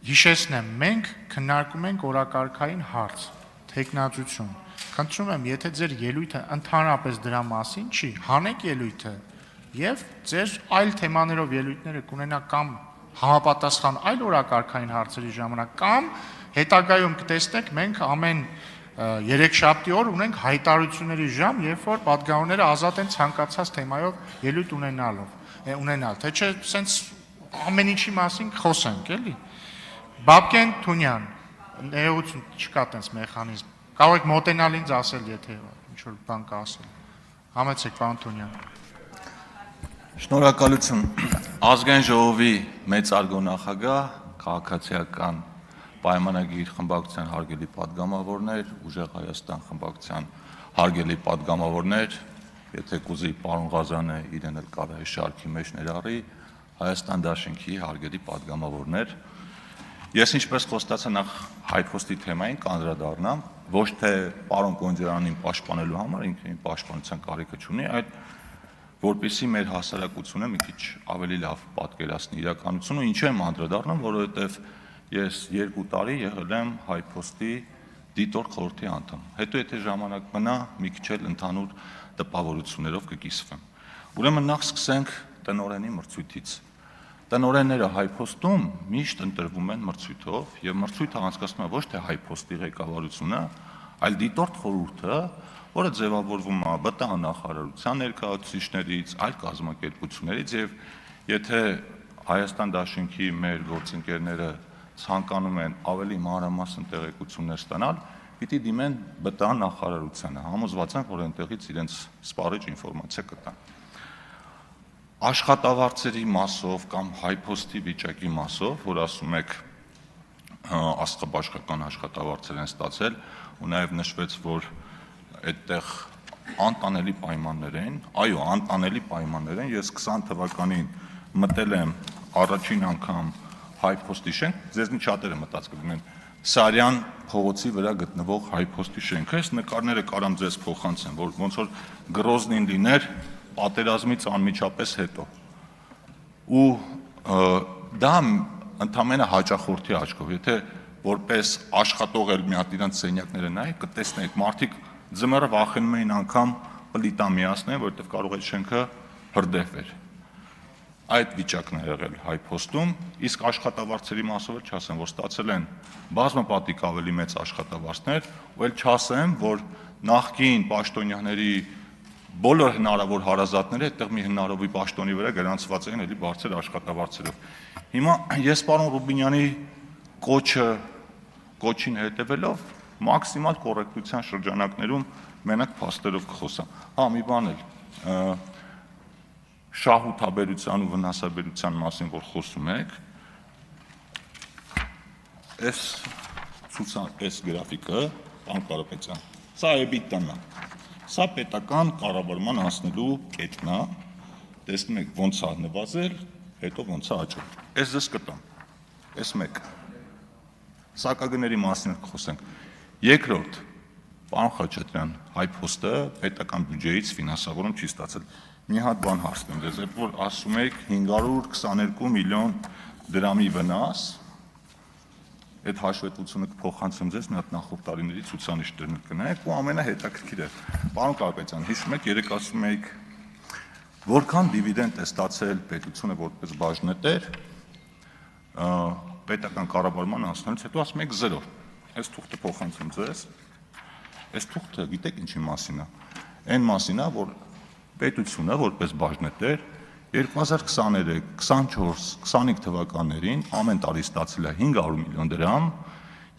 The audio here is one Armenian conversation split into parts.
Հիշեցնեմ, մենք քննարկում ենք օրակարգային հարց, թեկնածություն։ Խնդրում եմ, եթե ձեր ելույթը ընդհանրապես դրա մասին չի, հանեք ելույթը եւ ձեր այլ թեմաներով ելույթները կունենա կամ համապատասխան այլ օրակարգային հարցերի ժամանակ կամ հետագայում կտեսնեք մենք ամեն երեքշաբթի օր ունենք հայտարարությունների ժամ, երբ որ պատգամավորները ազատ են ցանկացած թեմայով ելույթ ունենալ, թե չէ սենց ամեն ինչի մասին խոսենք, էլի։ Բաբկեն Թունյան, ներողություն, չկա տենց մեխանիզմ։ Կարող եք մոտենալ ինձ ասել, եթե ինչ-որ բան կա ասել։ Համեցեք, պարոն Թունյան։ Շնորհակալություն։ Ազգային ժողովի մեծարգո նախագահ, քաղաքացիական պայմանագիր խմբակցության հարգելի պատգամավորներ, Ուժեղ Հայաստան խմբակցության հարգելի պատգամավորներ, եթե կուզի պարոն Ղազարյանը իրեն էլ կարա շարքի մեջ ներառի, Հայաստան Դաշինքի հարգելի պատգամավորներ, ես ինչպես խոստացա նախ հայփոստի թեմային կանդրադառնամ, ոչ թե պարոն Կոնջարանին պաշտպանելու համար, ինքնին պաշտպանության կարիքը չունի, այլ որպեսզի մեր հասարակությունը մի քիչ ավելի լավ պատկերացնի իրականությունը, ինչու եմ անդրադառնում, որովհետև ես 2 տարի եղել եմ հայփոստի դիտորդ խորհրդի անդամ։ Հետո եթե ժամանակ մնա, մի քիչ էլ ընդհանուր տպավորություններով կկիսվեմ։ Ուրեմն նախ սկսենք տնօրենի մրցույթից։ Տնօրենները հայփոստում միշտ ընտրվում են մրցույթով, եւ մրցույթը անցկացնում է ոչ թե հայփոստի ղեկավարությունը, այլ դիտորդ խորհուրդը, որը ձևավորվում է ԲՏԱ նախարարության ներկայացուցիչներից, այլ կազմակերպություններից, եւ եթե Հայաստան Դաշինքի մեր գործընկերները ցանկանում են ավելի մանրամասն տեղեկություններ ստանալ, պիտի դիմեն ԲՏԱ նախարարությանը, համոզված ենք, որ այնտեղից իրենց սպառիչ ինֆորմացիա կտան։ Աշխատավարձերի մասով կամ հայփոստի վիճակի մասով, որ ասում եք աստղաբաշխական աշխատավարձեր են ստացել, ու նաև նշվեց, որ այդտեղ անտանելի պայմաններ են, այո, անտանելի պայմաններ են, ես 20 թվականին մտել եմ առաջին անգամ հայփոստի շենք, ձեզնից շատերը մտած կլինեն, Սարյան փողոցի վրա գտնվող հայփոստի շենքը, այս նկարները կարամ ձեզ փոխանցեմ, որ ոնց որ Գրոզնին լիներ պատերազմից անմիջապես հետո։ Ու դա ընդամենը հաճախորդի աչքով, եթե որպես աշխատող էլ մի հատ իրանց սենյակները նայեք, կտեսնեք մարդիկ ձմեռը վախենում էին անգամ պլիտա միացնել, որովհետև կարող է շենքը հրդեհվեր։ Այդ վիճակն է եղել հայփոստում, իսկ աշխատավարձերի մասով էլ չասեմ, որ ստացել են բազմապատիկ ավելի մեծ աշխատավարձներ, ու էլ չասեմ, որ նախկին պաշտոնյաների բոլոր հնարավոր հարազատները այդտեղ մի հնարովի պաշտոնի վրա գրանցված էին էլի բարձր աշխատավարձերով։ Հիմա ես պարոն Ռուբինյանի կոչին հետևելով մաքսիմալ կոռեկտության շրջանակներում մենակ փաստերով կխոսամ։ Հա, մի բան էլ շահութաբերության ու վնասաբերության մասին որ խոսում եք, այս գրաֆիկը, պարոն Կարապետյան, սա EBITDA-ն է։ Սա պետական կառավարման հասնելու կետն է, տեսնում եք ոնց է նվազել, հետո ոնց է աճել։ Այս ձեզ կտամ, այս մեկը։ Սակագների մասին խոսենք։ Երկրորդ, պարոն Խաչատրյան, հայփոստը պետական բյուջեից ֆինանսավորում չի ստացել։ Մի հատ բան հարցնեմ ձեզ, երբ որ ասում եք 522 միլիոն դրամի վնաս, այդ հաշվետվությունը կփոխանցեմ ձեզ, մի հատ նախորդ տարիների ցուցանիշներն կնայեք ու ամենահետաքրքիրը։ Պարոն Կարապետյան, հիշում եք, երեք ասում եք, որքան դիվիդենդ է ստացել պետությունը որպես բաժնետեր, պետական կառավարման անցնելուց հետո ասում եք 0։ Այս թուղթը փոխանցեմ ձեզ։ Այս թուղթը գիտեք ինչի մասին է։ Այն մասին է, որ պետությունը որպես բաժնետեր 2023, 24, 25 թվականներին ամեն տարի ստացել է 500 միլիոն դրամ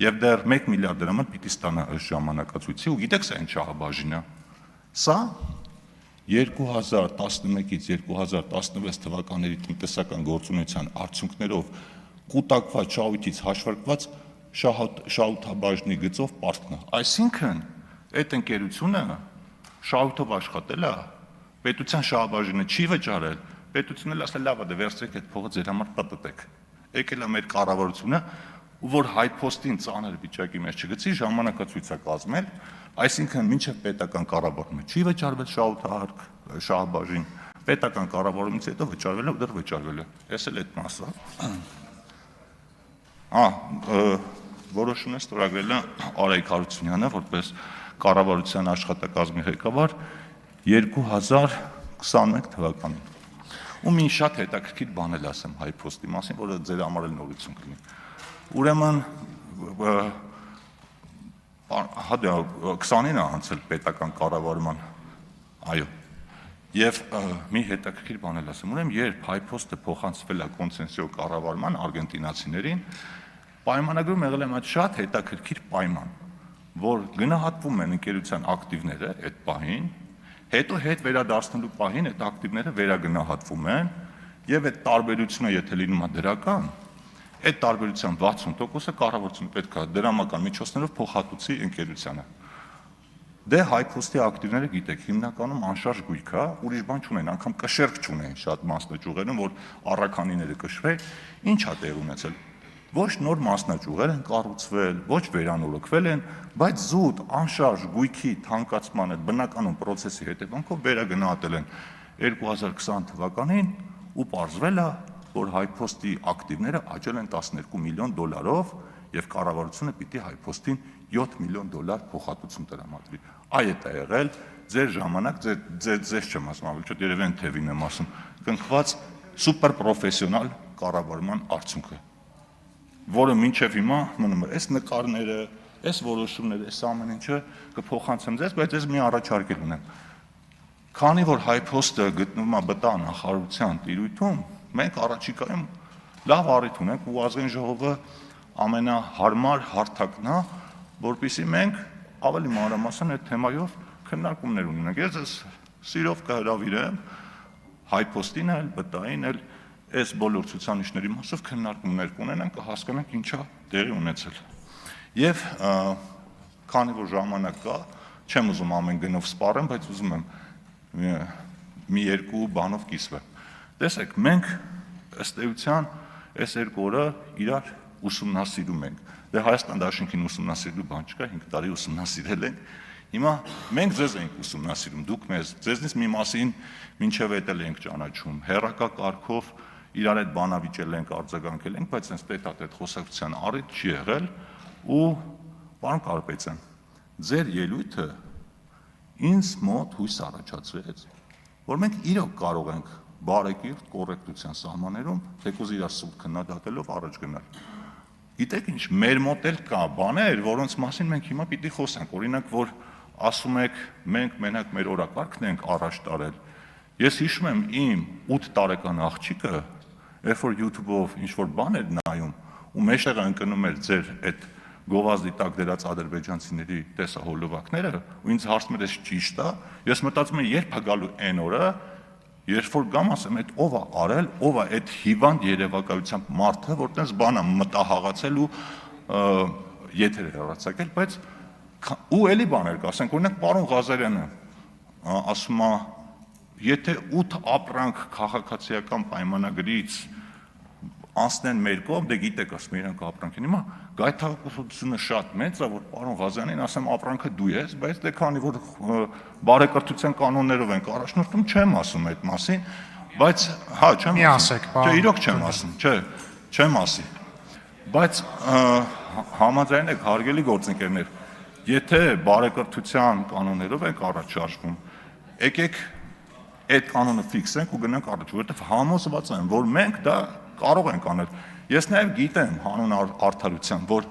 եւ դեռ 1 միլիարդ դրամը պիտի ստանա այս ժամանակացույցի ու գիտեք սա ինչ ահաբաժին է։ Սա 2011-ից 2016 թվականների տնտեսական գործունեության արդյունքներով կուտակված շահույթից հաշվարկված շահութաբաժնի գծով պարտքն է։ Այսինքն այդ ընկերությունը շահութով աշխատել է, պետության շահաբաժինը չի վճարել, պետությունն էլ ասել լավ է, դե վերցրեք այդ փողը ձեր համար պատտեք։ Եկել է մեր կառավարությունը, ու որ հայփոստին ծանր վիճակի մեջ չգցի, ժամանակացույց է կազմել, այսինքն մինչև պետական կառավարումը չի վճարվել շահութահարկ, շահաբաժին, պետական կառավարումից հետո վճարվել է ու դեռ վճարվել է։ Ես էլ այդ մասը։ Որոշումն է ստորագրել Արայիկ Հարությունյանը որպես կառավարության աշխատակազմի ղեկավար 2021 թվականին։ Ու մի շատ հետաքրքիր բան էլ ասեմ HiPost-ի մասին, որը ձեր համար էլ նորություն կլինի։ Ուրեմն 20-ին է անցել պետական կառավարման, այո, եւ մի հետաքրքիր բան էլ ասեմ, ուրեմն երբ HiPost-ը փոխանցվել է կոնսենսիո կառավարման արգենտինացիներին, պայմանագրում եղել է այդ շատ հետաքրքիր պայման, որ գնահատվում են ընկերության ակտիվները այդ պահին, հետո հետ վերադարձնելու պահին այդ ակտիվները վերագնահատվում են եւ այդ տարբերությունը եթե լինում է դրական, այդ տարբերության 60%-ը կառավարությունը պետք է դրամական միջոցներով փոխհատուցի ընկերությանը։ Դե HiPost-ի ակտիվները գիտեք, հիմնականում անշարժ գույք է, ուրիշ բան չունեն, անգամ կշերք չունեն շատ մասնաճյուղերում, որ առաքանիները կշռեն, ինչ է տեղ ունեցել։ Ոչ նոր մասնաճյուղեր են կառուցվել, ոչ վերանորոգվել են, բայց զուտ անշարժ գույքի թանկացման այդ բնականon process-ի հետևանքով վերագնահատել են 2020 թվականին ու պարզվել է, որ HiPost-ի ակտիվները աճել են $12 միլիոն եւ կառավարությունը պիտի HiPost-ին $7 միլիոն փոխհատուցում տրամադրի։ Այ դա է եղել ձեր ժամանակ, ձեզ չեմ ասում, ավելի շատ երևի են թևին եմ ասում, կնքված սուպեր պրոֆեսիոնալ կառավարման արդյունքը, որը մինչև հիմա մնում է։ Այս նկարները, այս որոշումները, այս ամեն ինչը կփոխանցեմ ձեզ, բայց ես մի առաջարկել ունեմ։ Քանի որ HiPost-ը գտնվում է ԲՏԱ նախարարության տիրույթում, մենք առաջիկայում լավ առիթ ունենք ու ազգային ժողովը ամենահարմար հարթակն է, որպեսզի մենք ավելի մանրամասն այդ թեմայով քննարկումներ ունենանք։ Ես ես սիրով կհրավիրեմ HiPost-ին էլ, ԲՏԱ-ին էլ այս բոլոր ցուցանիշների մասով քննարկումներ կունենանք, կհասկանանք ինչա տեղի ունեցել։ Եվ քանի որ ժամանակ կա, չեմ ուզում ամեն գնով սպառեմ, բայց ուզում եմ մի երկու բանով կիսվեմ։ Տեսեք, մենք ըստ էության այս երկու օրը իրար ուսումնասիրում ենք։ Դե Հայաստան դաշինքին ուսումնասիրելու բան չկա, 5 տարի ուսումնասիրել ենք։ Հիմա մենք ձեզ ենք ուսումնասիրում, դուք մեզ, ձեզնից մի մասին մինչև էտել ենք ճանաչում, հերակա կարգով իրար այդ բանավիճել ենք, արձագանքել ենք, բայց այնպես տետ-ա-տետ խոսակցության առիթ չի եղել ու պարոն Կարպետյան, ձեր ելույթը ինձ մոտ հույս առաջացրեց, որ մենք իրոք կարող ենք բարեկիրթ կոռեկտության սահմաններում թեկուզ իրար սուտ քննադատելով առաջ գնալ։ Գիտեք ինչ, մեր մոտ էլ կա բաներ, որոնց մասին մենք հիմա պիտի խոսենք, օրինակ, որ ասում եք մենք մենակ մեր օրակարգն ենք առաջ տարել։ Ես հիշում եմ իմ 8 տարեկան աղջիկը, երբ որ YouTube-ով ինչ-որ բան էր նայում ու մեջտեղ ընկնում էր ձեր այդ գովազդի տակ դրած ադրբեջանցիների տեսահոլովակները ու ինձ հարցում էր, ճիշտ է, ես մտածում եմ երբ է գալու այն օրը, երբ որ գամ ասեմ, այդ ով է արել, ով է այդ հիվանդ երևակայությամբ մարդը, որ տես բան է մտահաղացել ու եթեր է հեռացակել, բայց ու էլի բաներ կասենք, օրինակ պարոն Ղազարյանը ասում է, եթե 8 ապրանք քաղաքացիական պայմանագրից անցնեն մեր կողմ, դե գիտեք, ասում իրանք ապրանք են, հիմա գայթակղությունը շատ մեծ է, որ պարոն Ղազարյանին ասեմ ապրանքը դու ես, բայց դե քանի որ բարեկրթության կանոններով ենք առաջնորդում, չեմ ասում այդ մասին, բայց հա, չեմ ասում, չէ, իրոք չեմ ասում, չէ, չեմ ասի, բայց համաձայն եք հարգելի գործընկերներ, եթե բարեկրթության կանոններով ենք առաջ շարժվում, եկեք այդ կանոնը ֆիքսենք ու գնանք առաջ, որովհետև համոզված եմ, որ մենք դա կարող ենք անել։ Ես նաև գիտեմ հանուն արդարության, որ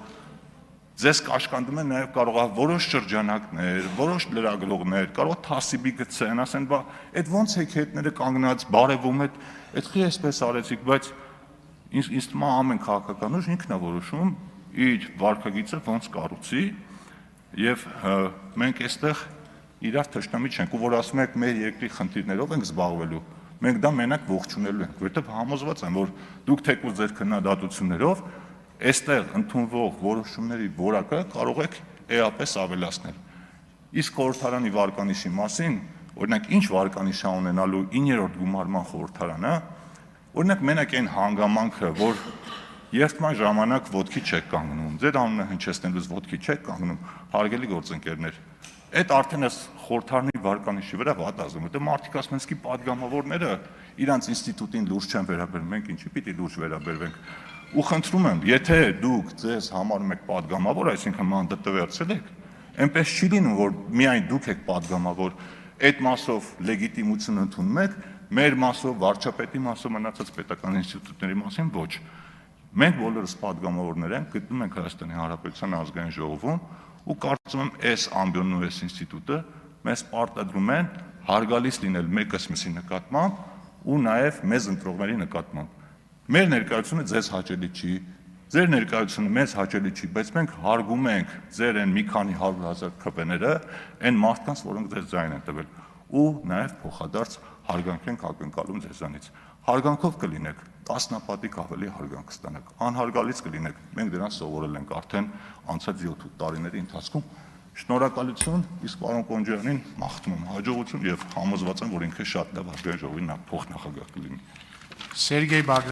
ձեզ կաշկանդում են նաև կարող է որոշ շրջանակներ, որոշ լրագրողներ, կարող է թասիբի գցեն, ասեն, բա այդ ոնց եք հետները կանգնած բարևում այդ խի էսպես արեցիք, բայց ինձ թվում է ամեն քաղաքական ուժ ինքն է որոշում իր վարքագիծը ոնց կառուցի եւ մենք այստեղ իրար թշնամի չենք ու որ ասում եք մեր երկրի խնդիրներով ենք զբաղվելու, մենք դա մենակ ողջունելու ենք, որովհետև համոզված եմ, որ դուք թեկուզ ձեր քննադատություններով այստեղ ընդունվող որոշումների որակը կարող եք էապես ավելացնել։ Իսկ խորհրդարանի վարկանիշի մասին, օրինակ ինչ վարկանիշ է ունենալու 9-րդ գումարման խորհրդարանը, օրինակ մենակ այն հանգամանքը, որ երթման ժամանակ ոտքի չեք կանգնում, ձեր անունը հնչեցնելուց ոտքի չեք կանգնում, հարգելի գործընկերներ, այդ արդեն այս խորհրդարանի վարկանիշի վրա վատ ազդում, որտեղ մարդիկ ասում են, պատգամավորները իրանց ինստիտուտին լուրջ չեն վերաբերվում, մենք ինչի պիտի լուրջ վերաբերվենք։ Ու խնդրում եմ, եթե դուք ձեզ համարում եք падգամավոր, այսինքն մանդատը վերցել եք, այնպես չի լինում, որ միայն դուք եք падգամավոր, այդ մասով լեգիտիմություն ընդունում եք, մեր մասով, վարչապետի մասով, մնացած պետական ինստիտուտների մասին ոչ։ Մենք բոլորս падգամավորներ ենք, գտնում ենք Հայաստանի Հանրապետության ազգային ժողովում ու կարծում եմ, այս ամբիոնն ու այս ինստիտուտը մեզ պարտադրում են հարգալից լինել մեկս մյուսի նկատմամբ ու նաև մեզ ընտրողների նկատմամբ։ Մեր ներկայությունը ձեզ հաճելի չի, ձեր ներկայությունը մեզ հաճելի չի, բայց մենք հարգում ենք ձեր այն մի քանի 100,000 քպեները, այն մարդկանց, որոնք ձեզ ձայն են տվել, ու նաև փոխադարձ հարգանք ենք ակնկալում ձեզանից։ Հարգանքով կլինեք, տասնապատիկ ավելի հարգանք կստանաք, անհարգալից կլինեք, մենք դրան սովորել ենք արդեն անցած 7 տարիների ընթացքում։ Շնորհակալություն, իսկ պարոն Կոնջյանին մաղթում եմ հաջողություն եւ համոզված եմ, որ ինքը շատ լավ ազգային ժողովի փոխնախագահ կլինի։ Սերգեյ